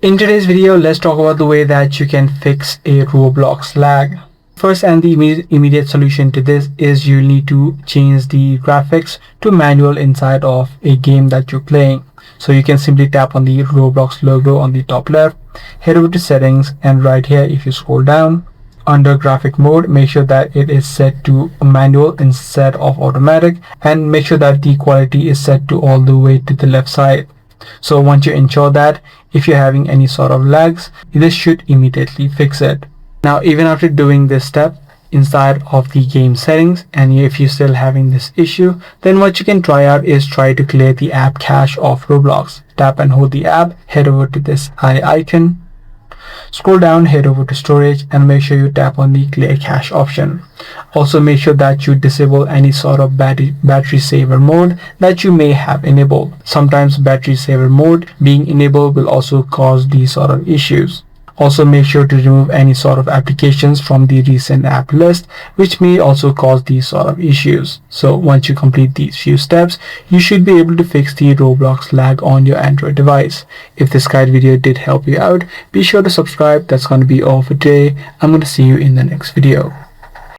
In today's video, let's talk about the way that you can fix a Roblox lag. First, and the immediate solution to this is you need to change the graphics to manual inside of a game that you're playing. So you can simply tap on the Roblox logo on the top left, head over to settings, and right here if you scroll down under graphic mode, make sure that it is set to manual instead of automatic, and make sure that the quality is set to all the way to the left side. So once you ensure that, if you're having any sort of lags, this should immediately fix it. Now, even after doing this step inside of the game settings, and if you're still having this issue, then what you can try out is try to clear the app cache of Roblox. Tap and hold the app, head over to this eye icon, scroll down, head over to storage, and make sure you tap on the clear cache option. Also make sure that you disable any sort of battery saver mode that you may have enabled. Sometimes battery saver mode being enabled will also cause these sort of issues. Also make sure to remove any sort of applications from the recent app list, which may also cause these sort of issues. So once you complete these few steps, you should be able to fix the Roblox lag on your Android device. If this guide video did help you out, be sure to subscribe. That's going to be all for today. I'm going to see you in the next video.